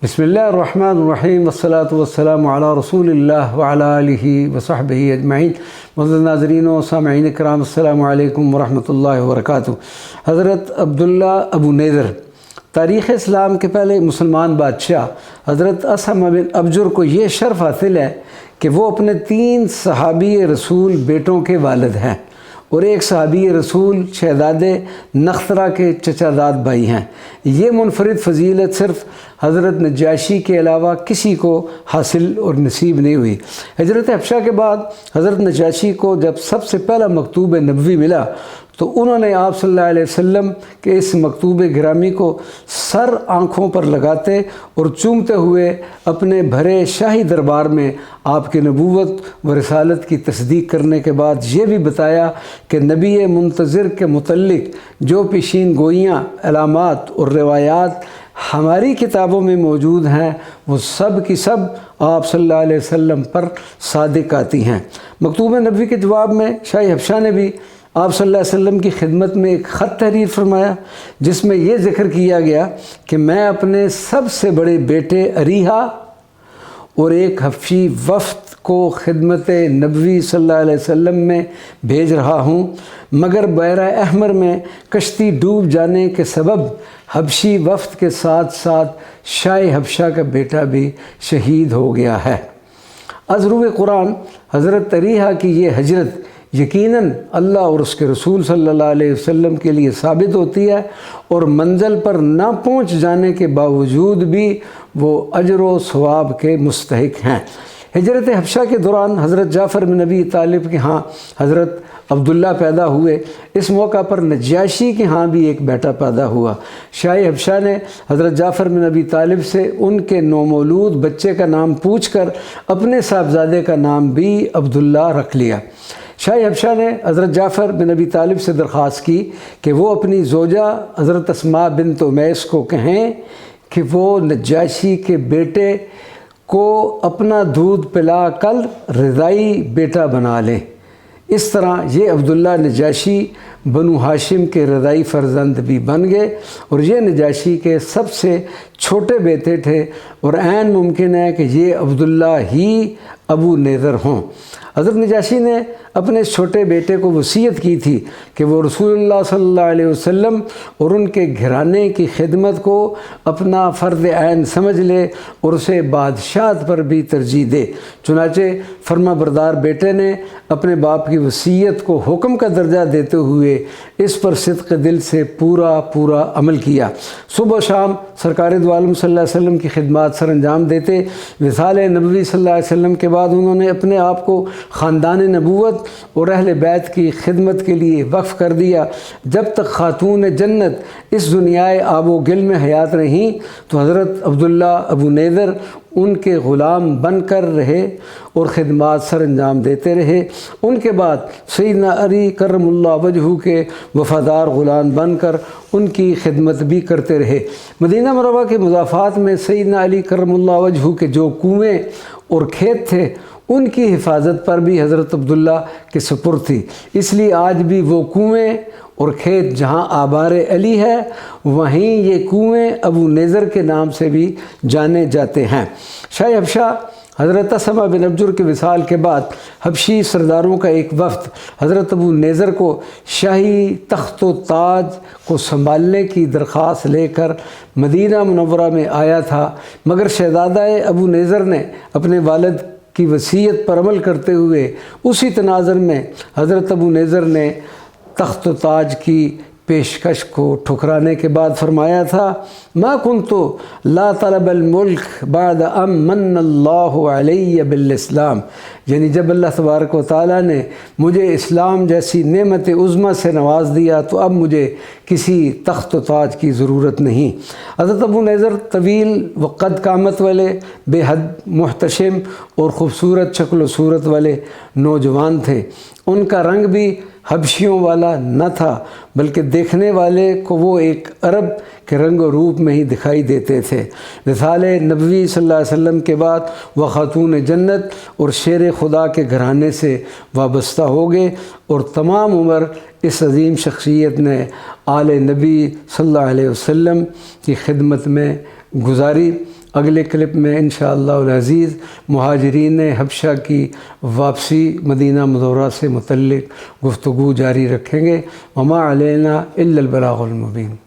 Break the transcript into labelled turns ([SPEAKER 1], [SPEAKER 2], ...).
[SPEAKER 1] بسم اللہ الرحمن الرحیم والصلاة والسلام علی رسول اللہ وعلی آلہ وصحبہ اجمعین۔ معزز ناظرین و سامعین کرام، السلام علیکم ورحمۃ اللہ وبرکاتہ۔ حضرت عبداللہ ابو نیذر تاریخ اسلام کے پہلے مسلمان بادشاہ حضرت اسہم بن ابجر کو یہ شرف حاصل ہے کہ وہ اپنے 3 صحابی رسول بیٹوں کے والد ہیں اور ایک صحابی رسول شہزاد نخترہ کے چچا زاد بھائی ہیں۔ یہ منفرد فضیلت صرف حضرت نجاشی کے علاوہ کسی کو حاصل اور نصیب نہیں ہوئی۔ ہجرت حبشہ کے بعد حضرت نجاشی کو جب سب سے پہلا مکتوب نبوی ملا تو انہوں نے آپ صلی اللہ علیہ وسلم کے اس مکتوب گرامی کو سر آنکھوں پر لگاتے اور چومتے ہوئے اپنے بھرے شاہی دربار میں آپ کی نبوت و رسالت کی تصدیق کرنے کے بعد یہ بھی بتایا کہ نبی منتظر کے متعلق جو پیشین گوئیاں، علامات اور روایات ہماری کتابوں میں موجود ہیں وہ سب کی سب آپ صلی اللہ علیہ وسلم پر صادق آتی ہیں۔ مکتوب نبوی کے جواب میں شاہی حبشہ نے بھی آپ صلی اللہ علیہ وسلم کی خدمت میں ایک خط تحریر فرمایا، جس میں یہ ذکر کیا گیا کہ میں اپنے سب سے بڑے بیٹے اریحا اور ایک حبشی وفد کو خدمت نبوی صلی اللہ علیہ وسلم میں بھیج رہا ہوں، مگر بحیرہ احمر میں کشتی ڈوب جانے کے سبب حبشی وفد کے ساتھ ساتھ شاہ حبشہ کا بیٹا بھی شہید ہو گیا ہے۔ از روح قرآن حضرت اریحا کی یہ ہجرت یقیناً اللہ اور اس کے رسول صلی اللہ علیہ وسلم کے لیے ثابت ہوتی ہے، اور منزل پر نہ پہنچ جانے کے باوجود بھی وہ اجر و ثواب کے مستحق ہیں۔ ہجرت حبشہ کے دوران حضرت جعفر بن ابی طالب کے ہاں حضرت عبداللہ پیدا ہوئے۔ اس موقع پر نجاشی کے ہاں بھی ایک بیٹا پیدا ہوا۔ شاہ حبشہ نے حضرت جعفر بن ابی طالب سے ان کے نومولود بچے کا نام پوچھ کر اپنے صاحبزادے کا نام بھی عبداللہ رکھ لیا۔ شاہ حبشہ نے حضرت جعفر بن ابی طالب سے درخواست کی کہ وہ اپنی زوجہ حضرت اسماء بنت امیس کو کہیں کہ وہ نجاشی کے بیٹے کو اپنا دودھ پلا کر رضائی بیٹا بنا لیں۔ اس طرح یہ عبداللہ نجاشی بنو ہاشم کے رضائی فرزند بھی بن گئے، اور یہ نجاشی کے سب سے چھوٹے بیٹے تھے، اور عین ممکن ہے کہ یہ عبداللہ ہی ابو نیذر ہوں۔ حضرت نجاشی نے اپنے چھوٹے بیٹے کو وصیت کی تھی کہ وہ رسول اللہ صلی اللہ علیہ وسلم اور ان کے گھرانے کی خدمت کو اپنا فرض عین سمجھ لے اور اسے بادشاہت پر بھی ترجیح دے۔ چنانچہ فرما بردار بیٹے نے اپنے باپ کی وصیت کو حکم کا درجہ دیتے ہوئے اس پر صدق دل سے پورا عمل کیا۔ صبح و شام سرکار دو عالم صلی اللہ علیہ وسلم کی خدمات سر انجام دیتے۔ وصال نبوی صلی اللہ علیہ وسلم کے بعد انہوں نے اپنے آپ کو خاندان نبوت اور اہل بیت کی خدمت کے لیے وقف کر دیا۔ جب تک خاتون جنت اس دنیائے آب و گل میں حیات رہیں تو حضرت عبداللہ ابو نیذر ان کے غلام بن کر رہے اور خدمات سر انجام دیتے رہے۔ ان کے بعد سیدنا علی کرم اللہ وجہہ کے وفادار غلام بن کر ان کی خدمت بھی کرتے رہے۔ مدینہ منورہ کے مضافات میں سیدنا علی کرم اللہ وجہہ کے جو کنویں اور کھیت تھے ان کی حفاظت پر بھی حضرت عبداللہ کے سپرد تھی، اس لیے آج بھی وہ کنویں اور کھیت جہاں آبار علی ہے وہیں یہ کنویں ابو نیذر کے نام سے بھی جانے جاتے ہیں۔ شاہ حبشہ حضرت اسہم بن ابجر کے وصال کے بعد حبشی سرداروں کا ایک وفد حضرت ابو نیذر کو شاہی تخت و تاج کو سنبھالنے کی درخواست لے کر مدینہ منورہ میں آیا تھا، مگر شہزادہ ابو نیذر نے اپنے والد کی وصیت پر عمل کرتے ہوئے اسی تناظر میں حضرت ابو نیذر نے تخت و تاج کی پیشکش کو ٹھکرانے کے بعد فرمایا تھا، ما کنت لا طلب الملک بعد ام من اللہ علی بالاسلام، یعنی جب اللہ تبارک و تعالیٰ نے مجھے اسلام جیسی نعمت عظمیٰ سے نواز دیا تو اب مجھے کسی تخت و تاج کی ضرورت نہیں۔ حضرت ابو نیذر طویل و قد قامت والے، بے حد محتشم اور خوبصورت شکل و صورت والے نوجوان تھے۔ ان کا رنگ بھی حبشیوں والا نہ تھا، بلکہ دیکھنے والے کو وہ ایک عرب کے رنگ و روپ میں ہی دکھائی دیتے تھے۔ وصال نبوی صلی اللہ علیہ وسلم کے بعد وہ خاتون جنت اور شیر خدا کے گھرانے سے وابستہ ہو گئے، اور تمام عمر اس عظیم شخصیت نے آل نبی صلی اللہ علیہ وسلم کی خدمت میں گزاری۔ اگلے کلپ میں انشاءاللہ العزیز مہاجرین حبشہ کی واپسی مدینہ منورہ سے متعلق گفتگو جاری رکھیں گے۔ وما علینا الا البلاغ المبین۔